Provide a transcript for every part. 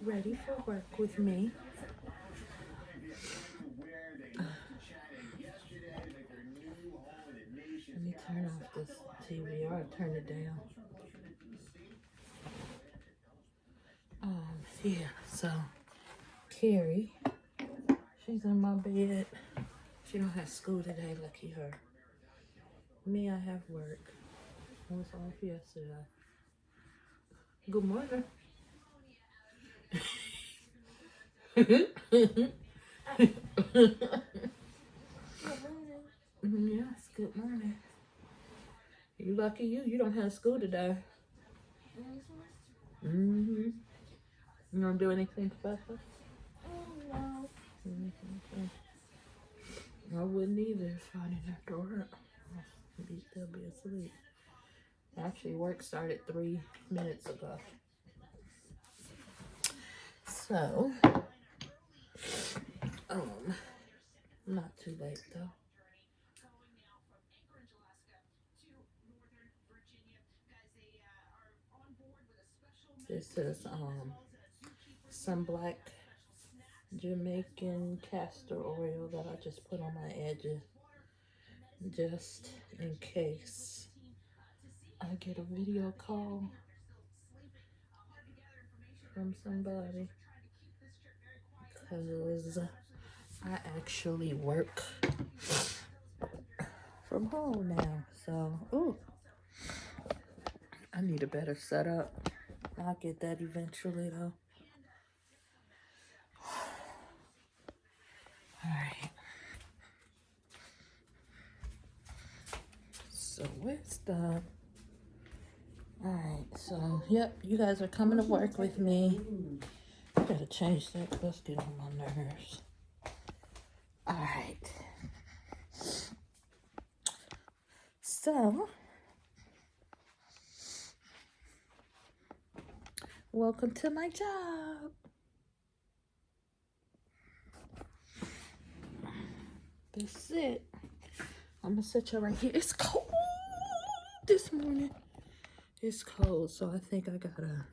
ready for work with me. Let me turn off this TV or turn it down. Yeah, so Carrie, she's in my bed. She don't have school today, lucky her. Me, I have work. I was off yesterday. Good morning. Yes, good morning. You lucky you don't have school today. Mm-hmm. You don't do anything special? No. Mm-hmm. I wouldn't either if I didn't have to work. I'd still be asleep. Actually, work started 3 minutes ago. So, not too late though. This is some black Jamaican castor oil that I just put on my edges just in case I get a video call from somebody, because I actually work from home now. So, ooh, I need a better setup. I'll get that eventually though. Alright. So where's the... Alright, so yep, you guys are coming to work with me. I gotta change that because that's getting on my nerves. Alright. So, welcome to my job. That's it. I'm gonna set you right here. It's cold this morning. It's cold, so I think I gotta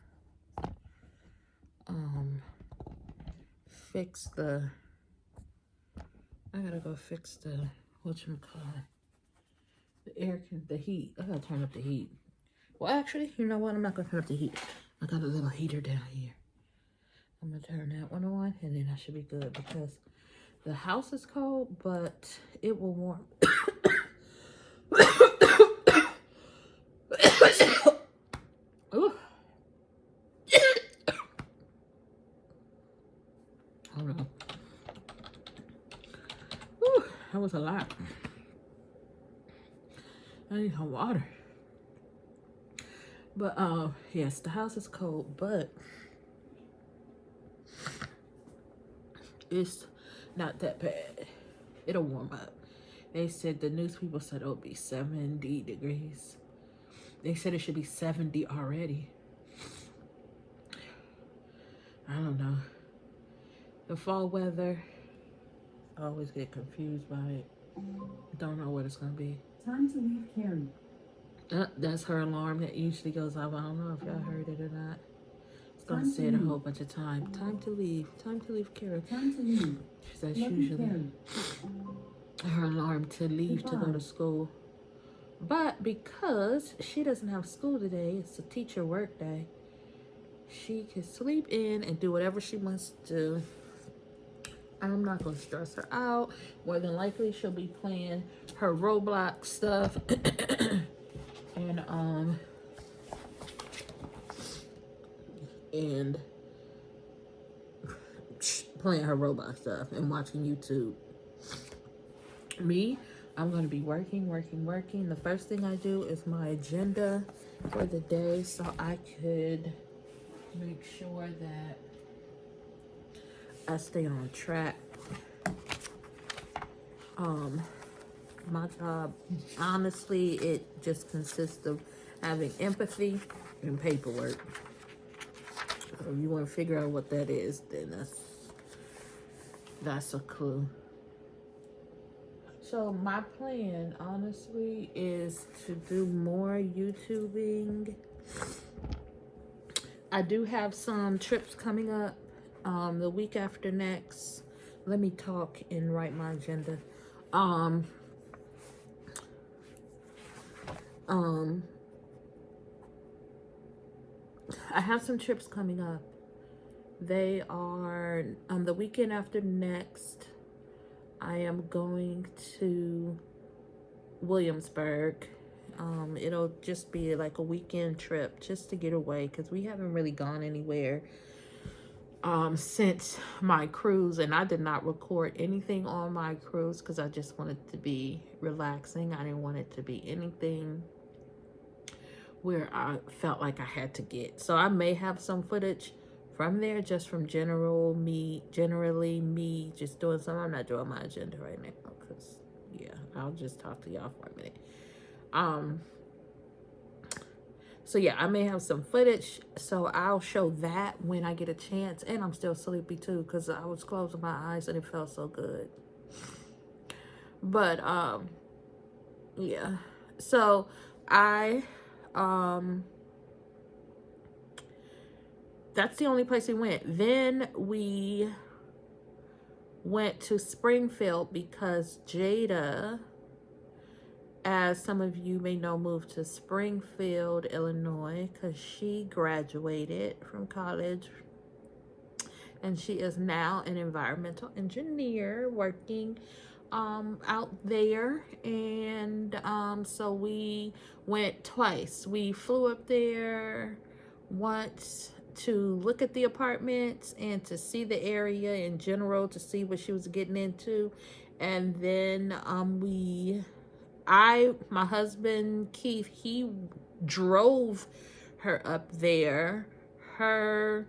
fix the... I gotta go fix the whatchamacallit. The heat. I gotta turn up the heat. Well, actually, you know what? I'm not gonna turn up the heat. I got a little heater down here. I'm gonna turn that one on, and then I should be good because the house is cold, but it will warm. Ooh. Hold on. Ooh, that was a lot. I need some water. But yes, the house is cold, but it's not that bad. It'll warm up. They said, the news people said it'll be 70 degrees. They said it should be 70 already. I don't know. The fall weather, I always get confused by it. Don't know what it's gonna be. Time to leave Carrie. That's her alarm that usually goes off. I don't know if y'all heard it or not. It's gonna say it a whole bunch of times. Time to leave. Time to leave, Carrie. Time to leave. That's usually her alarm to leave to go to school. But because she doesn't have school today, it's a teacher work day, she can sleep in and do whatever she wants to do. I'm not gonna stress her out. More than likely, she'll be playing her Roblox stuff and playing her Roblox stuff and watching YouTube. Me, I'm gonna be working. The first thing I do is my agenda for the day, so I could make sure that I stay on track. My job, honestly, it just consists of having empathy and paperwork. So if you want to figure out what that is, then that's a clue. So my plan, honestly, is to do more YouTubing I do have some trips coming up. The week after next. Let me talk and write my agenda. Um, um, I have some trips coming up. They are the weekend after next. I am going to Williamsburg. It'll just be like a weekend trip just to get away because we haven't really gone anywhere since my cruise, and I did not record anything on my cruise because I just wanted to be relaxing. I didn't want it to be anything where I felt like I had to get. So I may have some footage from there, just from generally me just doing something. I'm not doing my agenda right now because yeah, I'll just talk to y'all for a minute. So yeah, I may have some footage, so I'll show that when I get a chance. And I'm still sleepy too because I was closing my eyes and it felt so good. But yeah, so I that's the only place we went. Then we went to Springfield because Jada, as some of you may know, moved to Springfield, Illinois, because she graduated from college. And she is now an environmental engineer working out there. And so we went twice. We flew up there once to look at the apartments and to see the area in general, to see what she was getting into. And then my husband Keith, he drove her up there. Her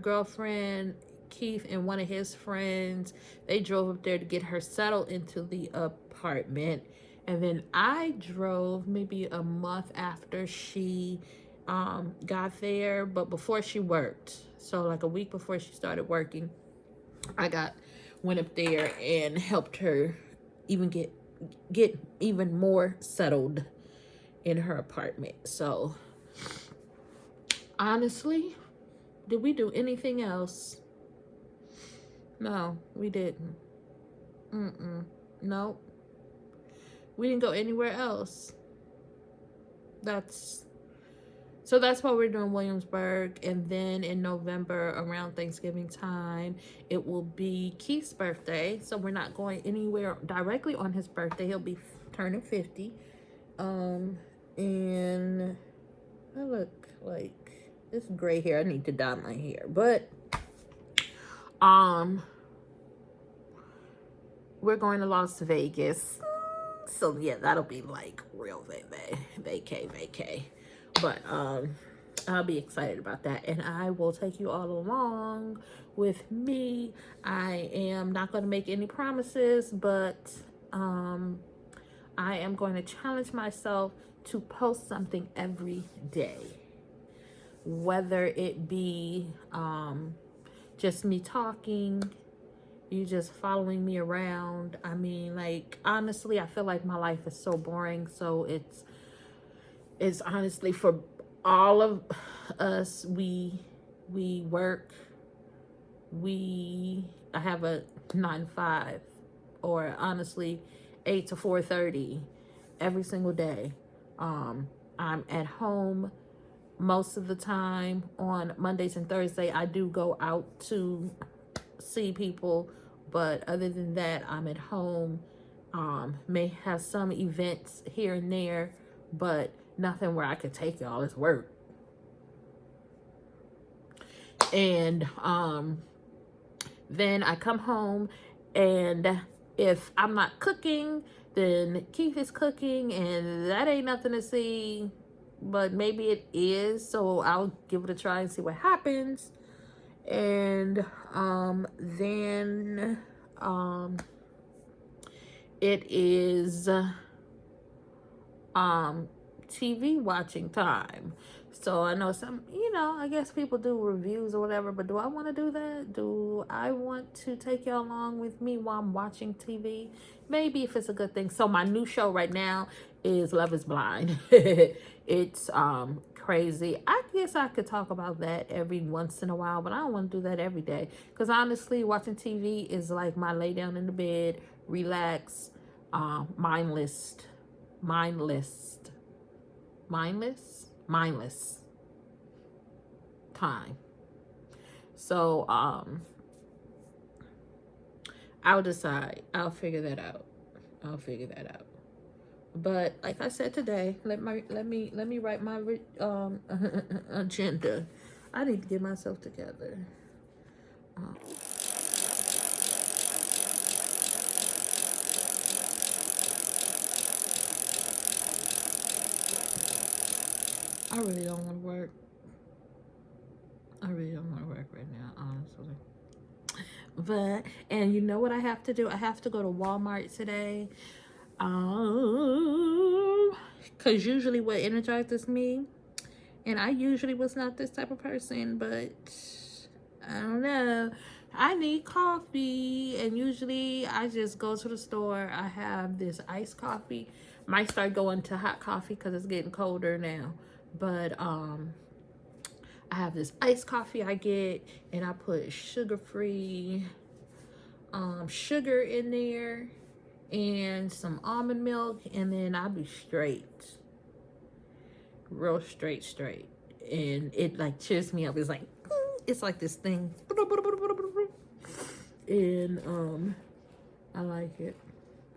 girlfriend Keith and one of his friends, they drove up there to get her settled into the apartment. And then I drove maybe a month after she got there, but before she worked. So like a week before she started working, I went up there and helped her even get even more settled in her apartment. So honestly, did we do anything else? No, we didn't. Nope. We didn't go anywhere else. That's why we're doing Williamsburg. And then in November, around Thanksgiving time, it will be Keith's birthday. So we're not going anywhere directly on his birthday. He'll be turning 50. And I look like this gray hair. I need to dye my hair. But we're going to Las Vegas. So yeah, that'll be like real vacay. But I'll be excited about that, and I will take you all along with me. I am not going to make any promises, but I am going to challenge myself to post something every day, whether it be just me talking, you just following me around. I mean, like, honestly, I feel like my life is so boring. So it's honestly for all of us, we work, I have a 9 to 5, or honestly 8 to 4:30 every single day. I'm at home most of the time. On Mondays and Thursday, I do go out to see people, but other than that, I'm at home. May have some events here and there, but nothing where I could take y'all. It's work. And then I come home, and if I'm not cooking, then Keith is cooking, and that ain't nothing to see, but maybe it is. So I'll give it a try and see what happens. And then it is TV watching time. So I know some, I guess people do reviews or whatever, but do I want to do that? Do I want to take y'all along with me while I'm watching TV? Maybe, if it's a good thing. So my new show right now is Love is Blind. It's crazy. I guess I could talk about that every once in a while, but I don't want to do that every day. Because honestly, watching TV is like my lay down in the bed, relax, mindless, mindless, mindless time. So, I'll decide. I'll figure that out. I'll figure that out. But like I said today, let me write my agenda. I need to get myself together. I really don't want to work. I really don't want to work right now, honestly. But and you know what I have to do? I have to go to Walmart today. Because usually what energizes me, and I usually was not this type of person, but I don't know. I need coffee, and usually I just go to the store. I have this iced coffee. Might start going to hot coffee because it's getting colder now. But I have this iced coffee I get, and I put sugar-free sugar in there and some almond milk, and then I'll be straight. Real straight. And it like cheers me up. It's like, it's like this thing. And I like it.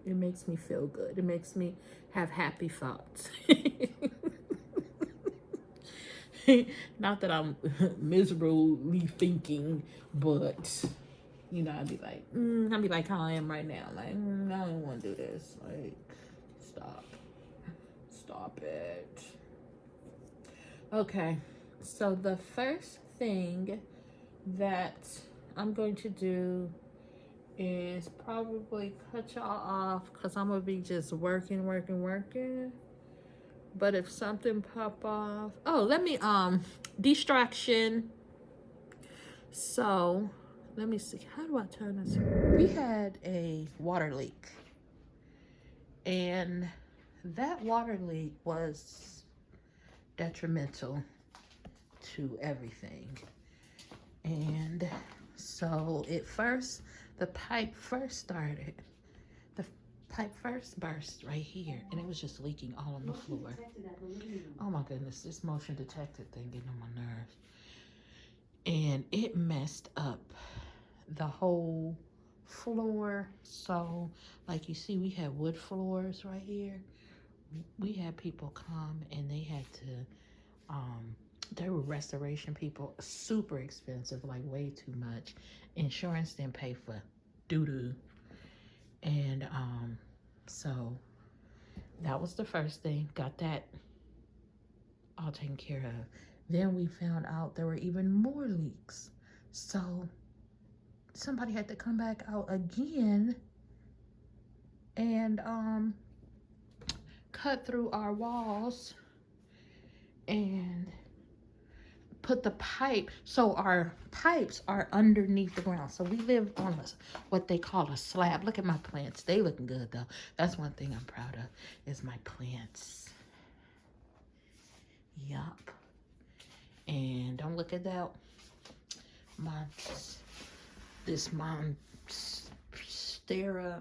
It makes me feel good. It makes me have happy thoughts. Not that I'm miserably thinking, but you know, I'd be like how I am right now. Like, I don't want to do this. Like, stop it. Okay, so the first thing that I'm going to do is probably cut y'all off because I'm gonna be just working. But if something pop off, oh, let me distraction. So let me see, how do I turn this? We had a water leak, and that water leak was detrimental to everything. And so the pipe first started. The pipe first burst right here, and it was just leaking all on the floor. Oh my goodness, this motion detected thing getting on my nerves. And it messed up the whole floor. So like you see, we had wood floors right here. We had people come and they had to they were restoration people, super expensive, like way too much. Insurance didn't pay for doo-doo. And so that was the first thing. Got that all taken care of. Then we found out there were even more leaks. So somebody had to come back out again and cut through our walls and put the pipe. So our pipes are underneath the ground. So we live on what they call a slab. Look at my plants. They looking good though. That's one thing I'm proud of is my plants. Yup. And don't look at that. This monstera.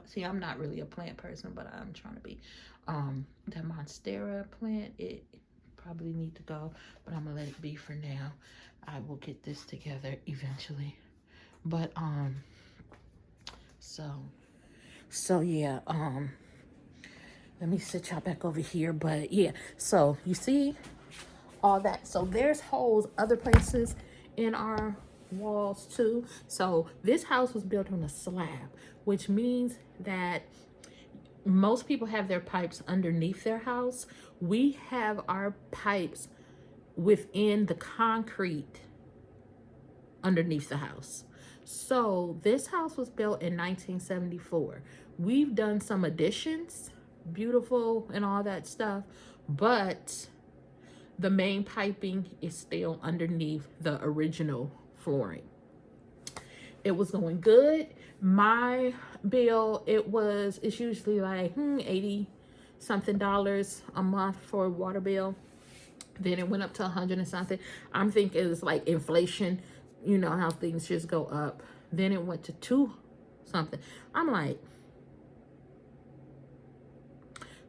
See, I'm not really a plant person, but I'm trying to be. That monstera plant, it probably need to go, but I'm gonna let it be for now. I will get this together eventually. But so yeah, let me sit y'all back over here. But yeah, so you see all that. So there's holes other places in our walls too. So this house was built on a slab, which means that most people have their pipes underneath their house. We have our pipes within the concrete underneath the house. So this house was built in 1974. We've done some additions, beautiful and all that stuff, but the main piping is still underneath the original flooring. It was going good. My bill, it's usually like $80 something a month for a water bill. Then it went up to 100 and something. I'm thinking it's like inflation, you know how things just go up. Then it went to 2 something. I'm like,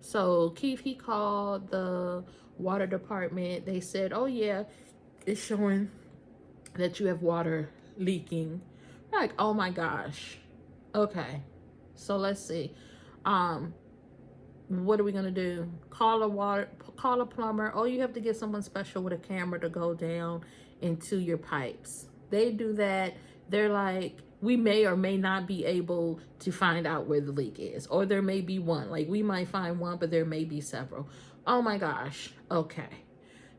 so Keith, he called the water department. They said, oh yeah, it's showing that you have water leaking. Like, oh my gosh. Okay. So let's see. What are we gonna do? Call a plumber. Oh, you have to get someone special with a camera to go down into your pipes. They do that. They're like, we may or may not be able to find out where the leak is, or there may be one. Like, we might find one, but there may be several. Oh my gosh. Okay.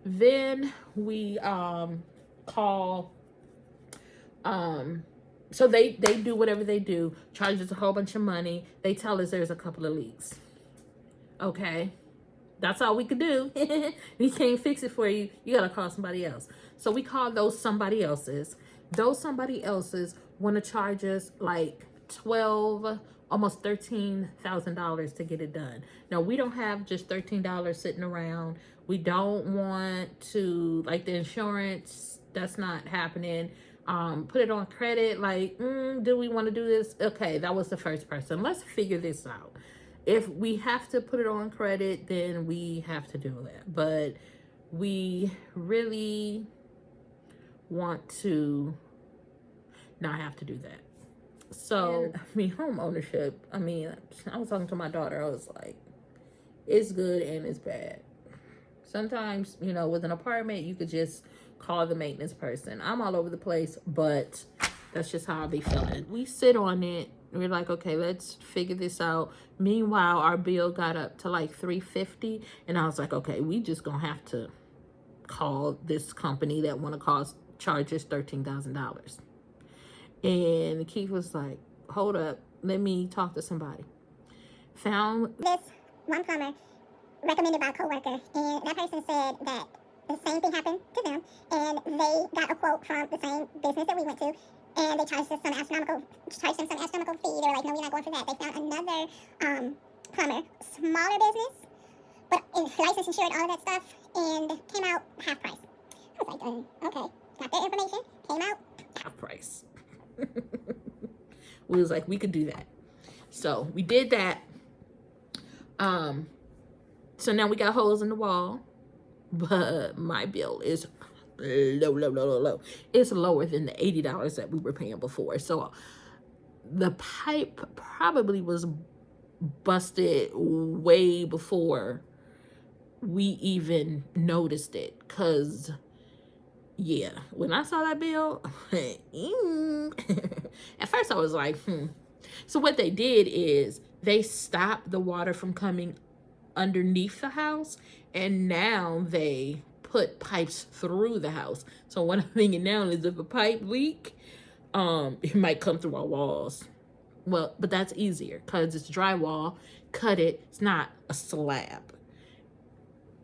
Then we call so they do whatever they do, charge us a whole bunch of money. They tell us there's a couple of leaks. Okay, that's all we could do. We can't fix it for you. You gotta call somebody else. So we call those somebody else's. Those somebody else's want to charge us like 12, almost $13,000 to get it done. Now we don't have just $13 sitting around. We don't want to, like, the insurance. That's not happening. Put it on credit. Like, do we want to do this? Okay, that was the first person. Let's figure this out. If we have to put it on credit, then we have to do that. But we really want to not have to do that. So, I mean, home ownership, I mean, I was talking to my daughter. I was like, it's good and it's bad. Sometimes, you know, with an apartment, you could just call the maintenance person. I'm all over the place, but that's just how I be feeling. We sit on it. We're like, okay, let's figure this out. Meanwhile, our bill got up to like $350, and I was like, okay, we just gonna have to call this company that want to charge us $13,000. And Keith was like, hold up, let me talk to somebody. Found this one plumber recommended by a coworker, and that person said that the same thing happened to them, and they got a quote from the same business that we went to, and they charged them some astronomical fee. They were like, no, we're not going for that. They found another plumber, smaller business, but license, insured, all of that stuff, and came out half price. I was like, okay, got their information, came out half price. We was like, we could do that. So we did that. So now we got holes in the wall, but my bill is low. It's lower than the $80 that we were paying before. So the pipe probably was busted way before we even noticed it. Cause yeah, when I saw that bill, at first I was like, So what they did is they stopped the water from coming underneath the house, and now they put pipes through the house. So what I'm thinking now is if a pipe leak, it might come through our walls. Well, but that's easier because it's drywall. Cut it. It's not a slab,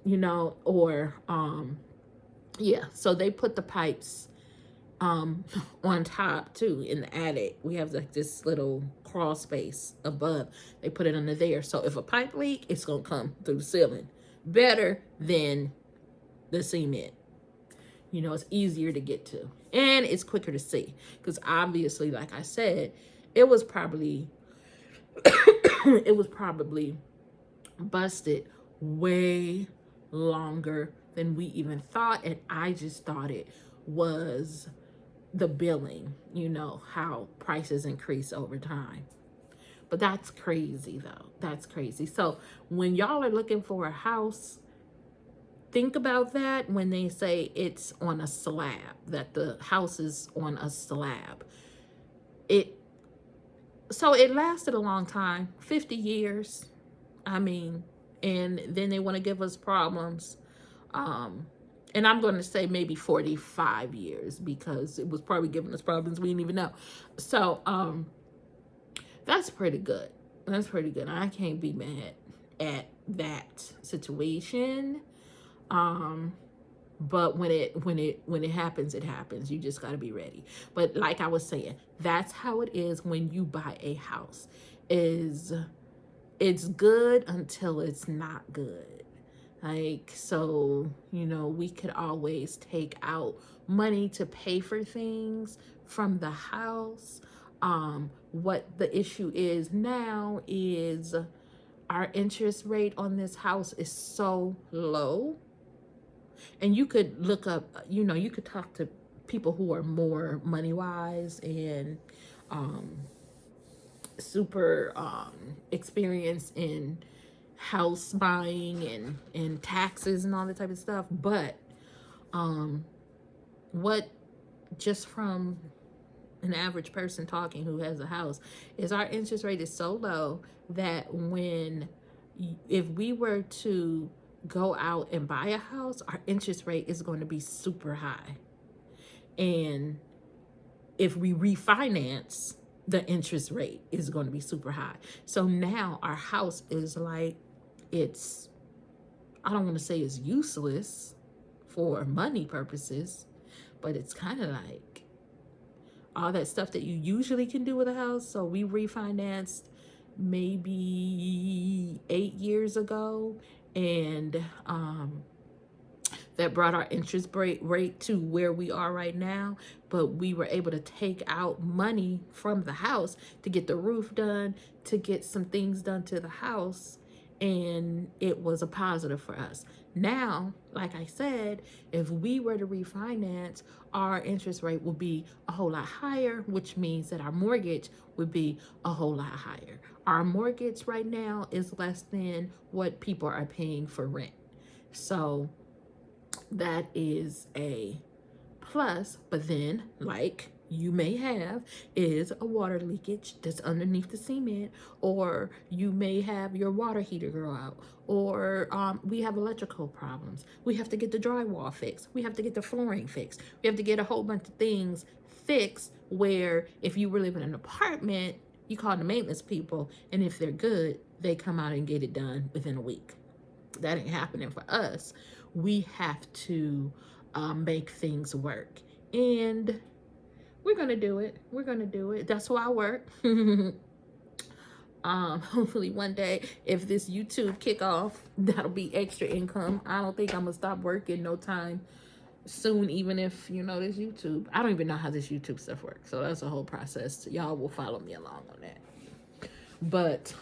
you know, or yeah. So they put the pipes on top too in the attic. We have like this little crawl space above. They put it under there. So if a pipe leak, it's gonna come through the ceiling better than the cement. You know, it's easier to get to and it's quicker to see because obviously, like I said, it was probably busted way longer than we even thought, and I just thought it was the billing, you know, how prices increase over time. But that's crazy though. That's crazy. So when y'all are looking for a house, think about that when they say it's on a slab, that the house is on a slab. So it lasted a long time, 50 years. I mean, and then they want to give us problems. And I'm going to say maybe 45 years because it was probably giving us problems we didn't even know. So that's pretty good. That's pretty good. I can't be mad at that situation. But when it happens, it happens. You just got to be ready. But like I was saying, that's how it is when you buy a house. It's good until it's not good. Like, so, you know, we could always take out money to pay for things from the house. What the issue is now is our interest rate on this house is so low. And you could look up, you know, you could talk to people who are more money wise and um, super experienced in house buying and taxes and all that type of stuff. But what just from an average person talking who has a house is our interest rate is so low that when if we were to go out and buy a house, our interest rate is going to be super high. And if we refinance, the interest rate is going to be super high. So now our house is like, it's, I don't want to say it's useless for money purposes, but it's kind of like all that stuff that you usually can do with a house. So we refinanced maybe 8 years ago, and that brought our interest rate to where we are right now. But we were able to take out money from the house to get the roof done, to get some things done to the house, and it was a positive for us. Now, like I said, if we were to refinance, our interest rate will be a whole lot higher, which means that our mortgage would be a whole lot higher. Our mortgage right now is less than what people are paying for rent. So that is a plus. But then, like you may have, is a water leakage that's underneath the cement, or you may have your water heater go out, or we have electrical problems. We have to get the drywall fixed. We have to get the flooring fixed. We have to get a whole bunch of things fixed, where if you were living in an apartment, you call the maintenance people, and if they're good, they come out and get it done within a week. That ain't happening for us. We have to make things work. And we're gonna do it. We're gonna do it. That's why I work. Hopefully one day, if this YouTube kick off, that'll be extra income. I don't think I'm gonna stop working no time soon, even if, you know, this YouTube. I don't even know how this YouTube stuff works. So that's a whole process. Y'all will follow me along on that. But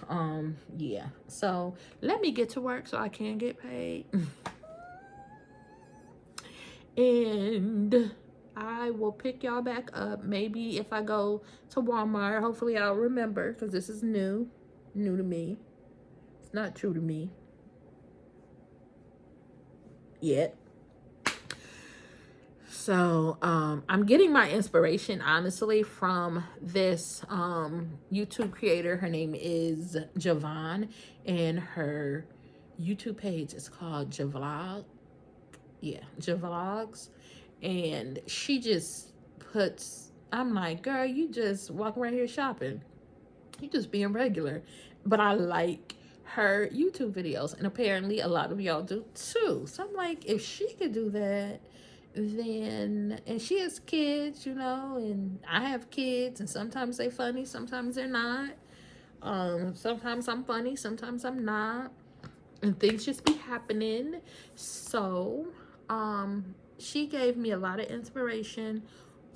yeah. So let me get to work so I can get paid. And I will pick y'all back up. Maybe if I go to Walmart, hopefully I'll remember, because this is new to me. It's not true to me yet. So I'm getting my inspiration, honestly, from this YouTube creator. Her name is Javon, and her YouTube page is called Javlog. Yeah, Javlogs. And she just puts, I'm like, girl, you just walk around here shopping. You just being regular. But I like her YouTube videos, and apparently a lot of y'all do too. So I'm like, if she could do that, then, and she has kids, you know, and I have kids, and sometimes they're funny, sometimes they're not. Sometimes I'm funny, sometimes I'm not, and things just be happening. So she gave me a lot of inspiration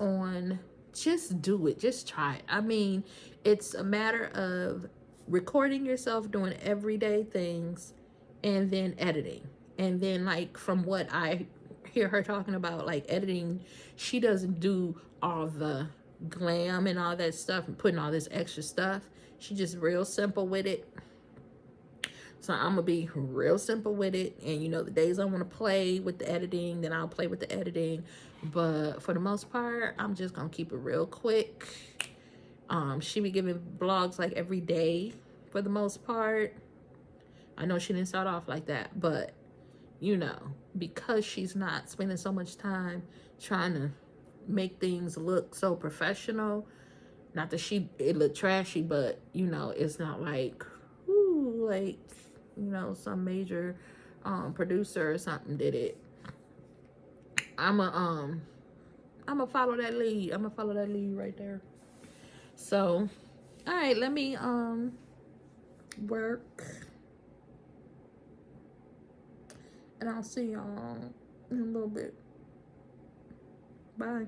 on just do it, just try it. I mean, it's a matter of recording yourself doing everyday things, and then editing. And then, like, from what I hear her talking about, like editing, she doesn't do all the glam and all that stuff and putting all this extra stuff. She just real simple with it. So I'm gonna be real simple with it. And you know, the days I want to play with the editing, then I'll play with the editing. But for the most part, I'm just gonna keep it real quick. She be giving vlogs like every day for the most part. I know she didn't start off like that, but you know, because she's not spending so much time trying to make things look so professional. Not that it looked trashy, but you know, it's not like, ooh, like, you know, some major producer or something did it. I'm a follow that lead. I'm gonna follow that lead right there. So, all right, let me work. And I'll see y'all in a little bit. Bye.